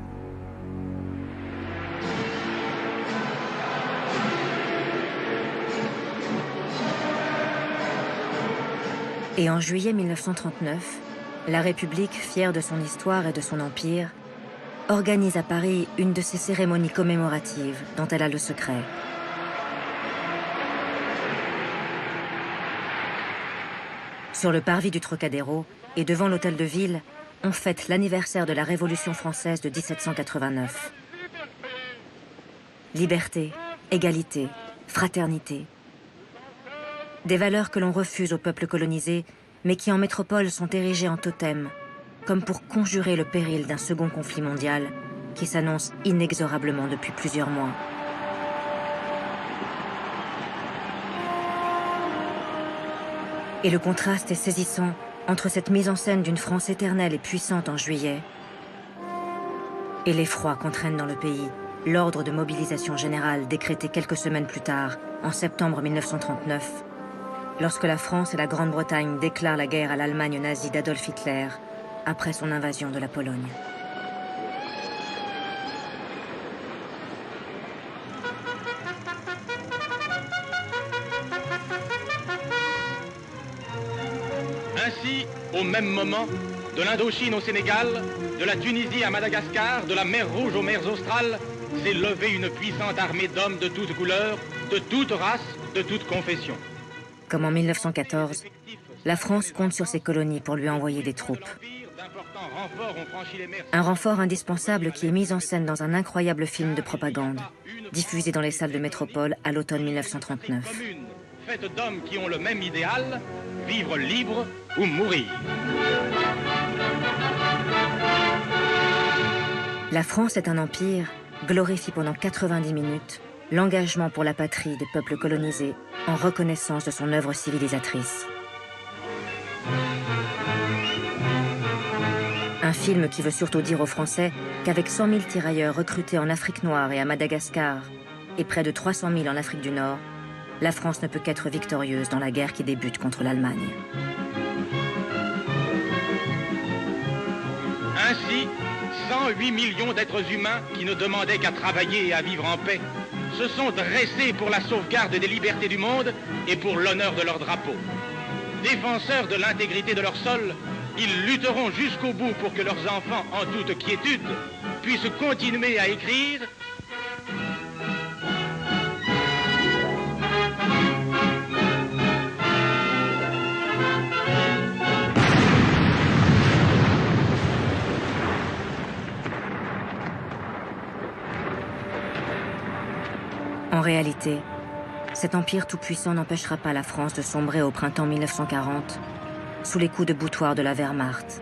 Speaker 1: Et en juillet 1939, la République, fière de son histoire et de son empire, organise à Paris une de ces cérémonies commémoratives dont elle a le secret. Sur le parvis du Trocadéro et devant l'hôtel de ville, on fête l'anniversaire de la Révolution française de 1789. Liberté, égalité, fraternité. Des valeurs que l'on refuse au peuple colonisé, mais qui en métropole sont érigées en totem, comme pour conjurer le péril d'un second conflit mondial qui s'annonce inexorablement depuis plusieurs mois. Et le contraste est saisissant entre cette mise en scène d'une France éternelle et puissante en juillet et l'effroi qu'entraîne dans le pays l'ordre de mobilisation générale décrété quelques semaines plus tard, en septembre 1939, lorsque la France et la Grande-Bretagne déclarent la guerre à l'Allemagne nazie d'Adolf Hitler après son invasion de la Pologne.
Speaker 3: Ainsi, au même moment, de l'Indochine au Sénégal, de la Tunisie à Madagascar, de la mer Rouge aux mers australes, s'est levée une puissante armée d'hommes de toutes couleurs, de toutes races, de toutes confessions.
Speaker 1: Comme en 1914, la France compte sur ses colonies pour lui envoyer des troupes. Un renfort indispensable qui est mis en scène dans un incroyable film de propagande, diffusé dans les salles de métropole à l'automne 1939.
Speaker 3: Faite d'hommes qui ont le même idéal, vivre libre ou mourir.
Speaker 1: La France est un empire, glorifie pendant 90 minutes l'engagement pour la patrie des peuples colonisés en reconnaissance de son œuvre civilisatrice. Un film qui veut surtout dire aux Français qu'avec 100 000 tirailleurs recrutés en Afrique noire et à Madagascar et près de 300 000 en Afrique du Nord, la France ne peut qu'être victorieuse dans la guerre qui débute contre l'Allemagne.
Speaker 3: Ainsi, 108 millions d'êtres humains qui ne demandaient qu'à travailler et à vivre en paix se sont dressés pour la sauvegarde des libertés du monde et pour l'honneur de leur drapeau. Défenseurs de l'intégrité de leur sol, ils lutteront jusqu'au bout pour que leurs enfants, en toute quiétude, puissent continuer à écrire
Speaker 1: En réalité, cet empire tout-puissant n'empêchera pas la France de sombrer au printemps 1940 sous les coups de boutoir de la Wehrmacht,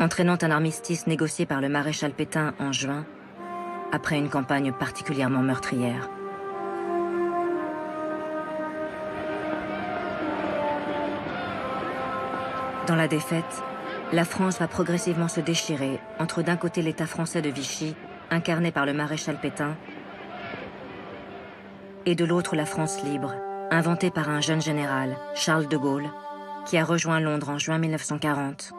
Speaker 1: entraînant un armistice négocié par le maréchal Pétain en juin, après une campagne particulièrement meurtrière. Dans la défaite, la France va progressivement se déchirer entre d'un côté l'État français de Vichy, incarné par le maréchal Pétain, et de l'autre la France libre, inventée par un jeune général, Charles de Gaulle, qui a rejoint Londres en juin 1940.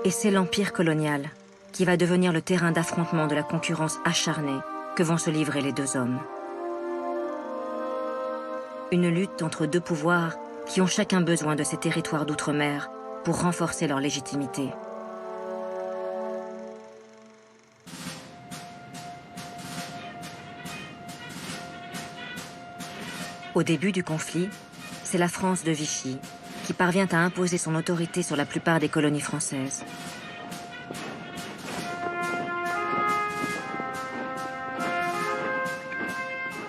Speaker 1: Et c'est l'empire colonial qui va devenir le terrain d'affrontement de la concurrence acharnée que vont se livrer les deux hommes. Une lutte entre deux pouvoirs qui ont chacun besoin de ces territoires d'outre-mer pour renforcer leur légitimité. Au début du conflit, c'est la France de Vichy qui parvient à imposer son autorité sur la plupart des colonies françaises.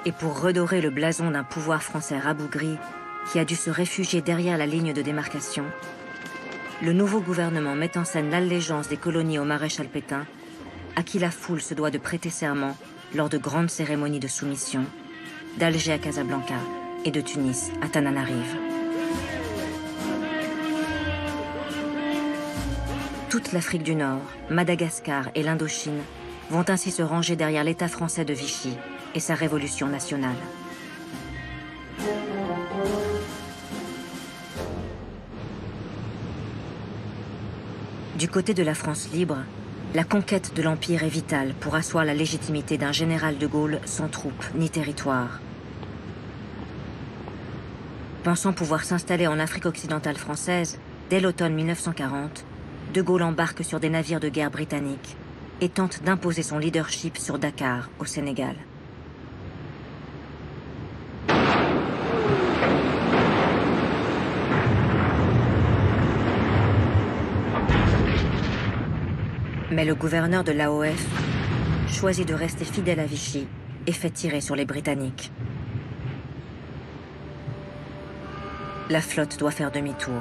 Speaker 1: Et pour redorer le blason d'un pouvoir français rabougri qui a dû se réfugier derrière la ligne de démarcation, le nouveau gouvernement met en scène l'allégeance des colonies au maréchal Pétain, à qui la foule se doit de prêter serment lors de grandes cérémonies de soumission, d'Alger à Casablanca et de Tunis à Tananarive. Toute l'Afrique du Nord, Madagascar et l'Indochine vont ainsi se ranger derrière l'État français de Vichy et sa révolution nationale. Du côté de la France libre, la conquête de l'Empire est vitale pour asseoir la légitimité d'un général de Gaulle sans troupes ni territoire. Pensant pouvoir s'installer en Afrique occidentale française, dès l'automne 1940, de Gaulle embarque sur des navires de guerre britanniques et tente d'imposer son leadership sur Dakar, au Sénégal. Mais le gouverneur de l'AOF choisit de rester fidèle à Vichy et fait tirer sur les Britanniques. La flotte doit faire demi-tour.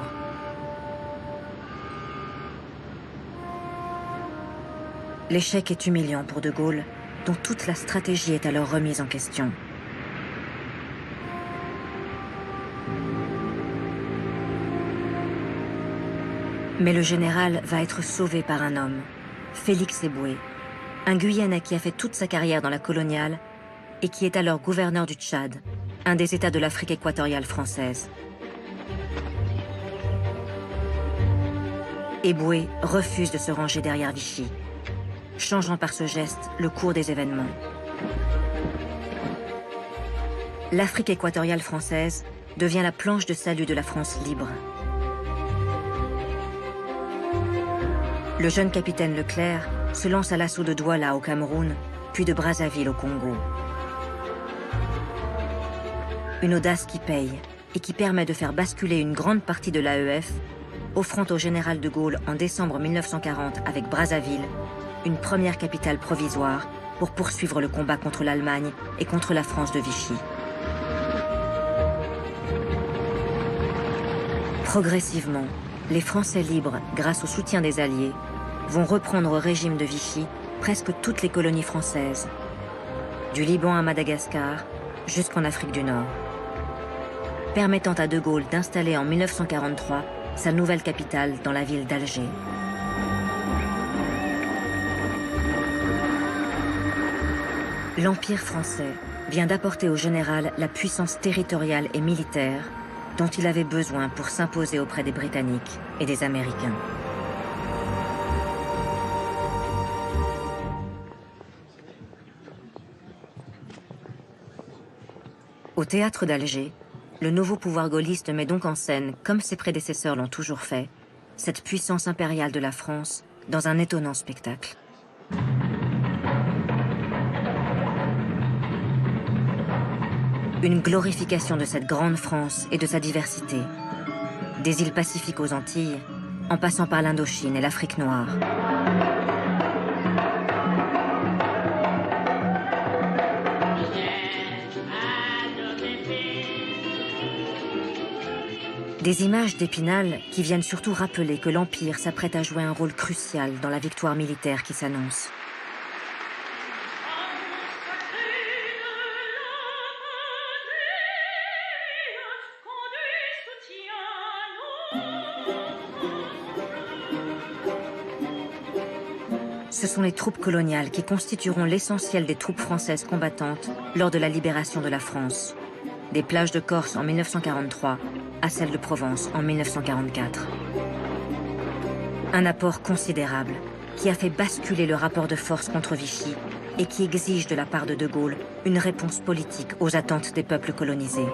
Speaker 1: L'échec est humiliant pour de Gaulle, dont toute la stratégie est alors remise en question. Mais le général va être sauvé par un homme, Félix Éboué, un Guyanais qui a fait toute sa carrière dans la coloniale et qui est alors gouverneur du Tchad, un des États de l'Afrique équatoriale française. Éboué refuse de se ranger derrière Vichy, changeant par ce geste le cours des événements. L'Afrique équatoriale française devient la planche de salut de la France libre. Le jeune capitaine Leclerc se lance à l'assaut de Douala au Cameroun, puis de Brazzaville au Congo. Une audace qui paye et qui permet de faire basculer une grande partie de l'AEF, offrant au général de Gaulle en décembre 1940 avec Brazzaville une première capitale provisoire pour poursuivre le combat contre l'Allemagne et contre la France de Vichy. Progressivement, les Français libres, grâce au soutien des Alliés, vont reprendre au régime de Vichy presque toutes les colonies françaises, du Liban à Madagascar jusqu'en Afrique du Nord, permettant à de Gaulle d'installer en 1943 sa nouvelle capitale dans la ville d'Alger. L'Empire français vient d'apporter au général la puissance territoriale et militaire dont il avait besoin pour s'imposer auprès des Britanniques et des Américains. Au théâtre d'Alger, le nouveau pouvoir gaulliste met donc en scène, comme ses prédécesseurs l'ont toujours fait, cette puissance impériale de la France dans un étonnant spectacle. Une glorification de cette grande France et de sa diversité, des îles Pacifiques aux Antilles, en passant par l'Indochine et l'Afrique noire. Des images d'Épinal qui viennent surtout rappeler que l'Empire s'apprête à jouer un rôle crucial dans la victoire militaire qui s'annonce. Ce sont les troupes coloniales qui constitueront l'essentiel des troupes françaises combattantes lors de la libération de la France, des plages de Corse en 1943 à celles de Provence en 1944. Un apport considérable qui a fait basculer le rapport de force contre Vichy et qui exige de la part de Gaulle une réponse politique aux attentes des peuples colonisés.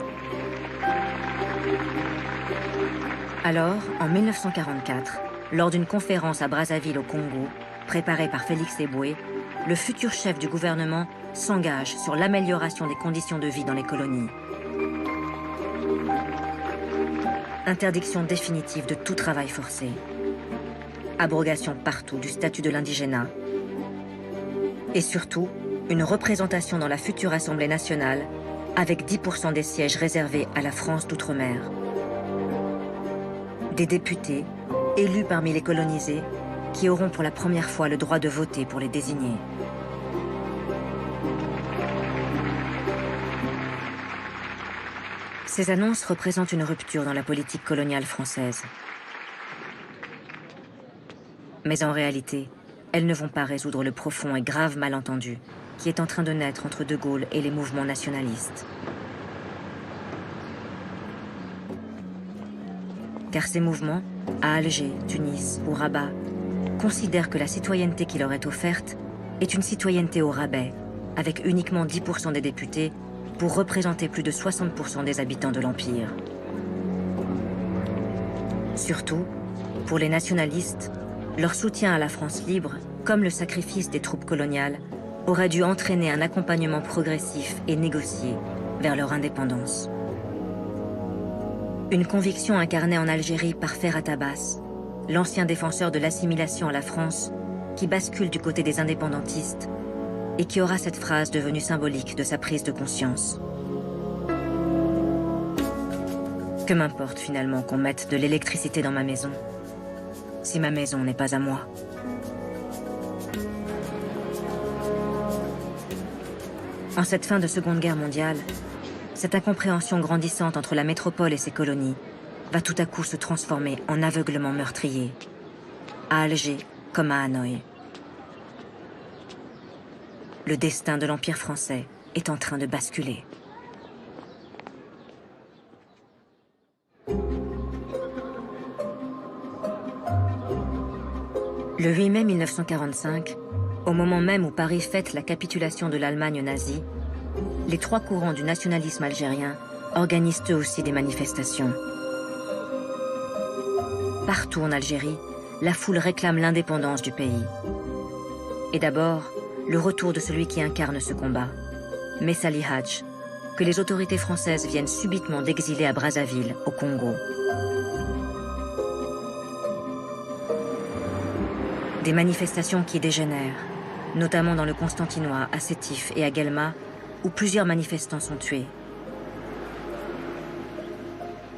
Speaker 1: Alors, en 1944, lors d'une conférence à Brazzaville au Congo, préparée par Félix Éboué, le futur chef du gouvernement s'engage sur l'amélioration des conditions de vie dans les colonies. Interdiction définitive de tout travail forcé. Abrogation partout du statut de l'indigénat. Et surtout, une représentation dans la future Assemblée nationale avec 10% des sièges réservés à la France d'outre-mer. Des députés, élus parmi les colonisés, qui auront pour la première fois le droit de voter pour les désigner. Ces annonces représentent une rupture dans la politique coloniale française. Mais en réalité, elles ne vont pas résoudre le profond et grave malentendu qui est en train de naître entre De Gaulle et les mouvements nationalistes. Car ces mouvements, à Alger, Tunis ou Rabat, considèrent que la citoyenneté qui leur est offerte est une citoyenneté au rabais, avec uniquement 10% des députés pour représenter plus de 60% des habitants de l'Empire. Surtout, pour les nationalistes, leur soutien à la France libre, comme le sacrifice des troupes coloniales, aurait dû entraîner un accompagnement progressif et négocié vers leur indépendance. Une conviction incarnée en Algérie par Ferhat Abbas, l'ancien défenseur de l'assimilation à la France, qui bascule du côté des indépendantistes et qui aura cette phrase devenue symbolique de sa prise de conscience. Que m'importe finalement qu'on mette de l'électricité dans ma maison, si ma maison n'est pas à moi. En cette fin de Seconde Guerre mondiale, cette incompréhension grandissante entre la métropole et ses colonies va tout à coup se transformer en aveuglement meurtrier, à Alger comme à Hanoï. Le destin de l'Empire français est en train de basculer. Le 8 mai 1945, au moment même où Paris fête la capitulation de l'Allemagne nazie, les trois courants du nationalisme algérien organisent eux aussi des manifestations. Partout en Algérie, la foule réclame l'indépendance du pays. Et d'abord, le retour de celui qui incarne ce combat, Messali Hadj, que les autorités françaises viennent subitement d'exiler à Brazzaville, au Congo. Des manifestations qui dégénèrent, notamment dans le Constantinois, à Sétif et à Guelma, où plusieurs manifestants sont tués.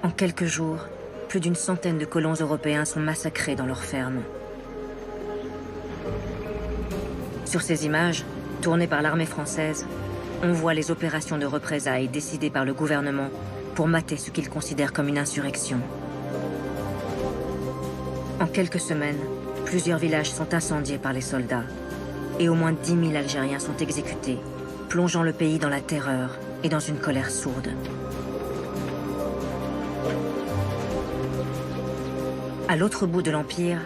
Speaker 1: En quelques jours, plus d'une centaine de colons européens sont massacrés dans leurs fermes. Sur ces images, tournées par l'armée française, on voit les opérations de représailles décidées par le gouvernement pour mater ce qu'ils considèrent comme une insurrection. En quelques semaines, plusieurs villages sont incendiés par les soldats et au moins 10 000 Algériens sont exécutés, plongeant le pays dans la terreur et dans une colère sourde. À l'autre bout de l'Empire,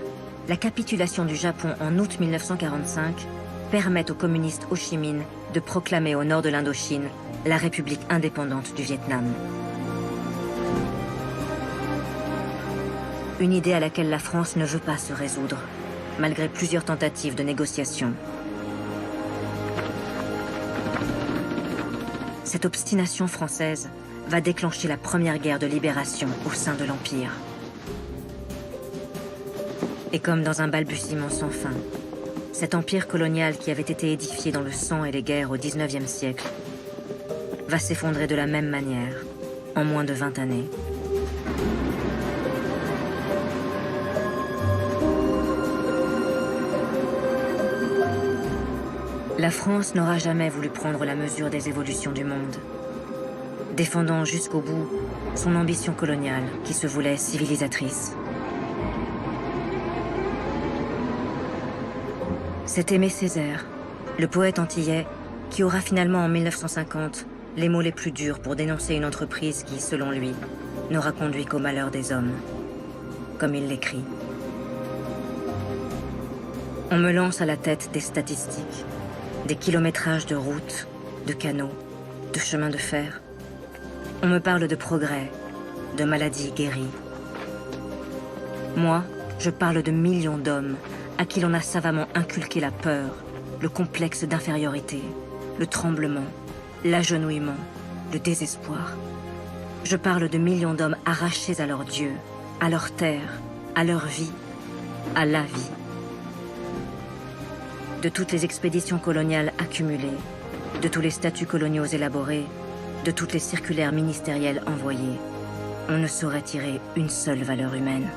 Speaker 1: la capitulation du Japon en août 1945 permet aux communistes Ho Chi Minh de proclamer au nord de l'Indochine la République indépendante du Vietnam. Une idée à laquelle la France ne veut pas se résoudre, malgré plusieurs tentatives de négociation. Cette obstination française va déclencher la première guerre de libération au sein de l'Empire. Et comme dans un balbutiement sans fin, cet empire colonial qui avait été édifié dans le sang et les guerres au XIXe siècle va s'effondrer de la même manière en moins de 20 années. La France n'aura jamais voulu prendre la mesure des évolutions du monde, défendant jusqu'au bout son ambition coloniale qui se voulait civilisatrice. C'est Aimé Césaire, le poète antillais, qui aura finalement en 1950 les mots les plus durs pour dénoncer une entreprise qui, selon lui, n'aura conduit qu'au malheur des hommes. Comme il l'écrit. On me lance à la tête des statistiques, des kilométrages de routes, de canaux, de chemins de fer. On me parle de progrès, de maladies guéries. Moi, je parle de millions d'hommes à qui l'on a savamment inculqué la peur, le complexe d'infériorité, le tremblement, l'agenouillement, le désespoir. Je parle de millions d'hommes arrachés à leur Dieu, à leur terre, à leur vie, à la vie. De toutes les expéditions coloniales accumulées, de tous les statuts coloniaux élaborés, de toutes les circulaires ministérielles envoyées, on ne saurait tirer une seule valeur humaine.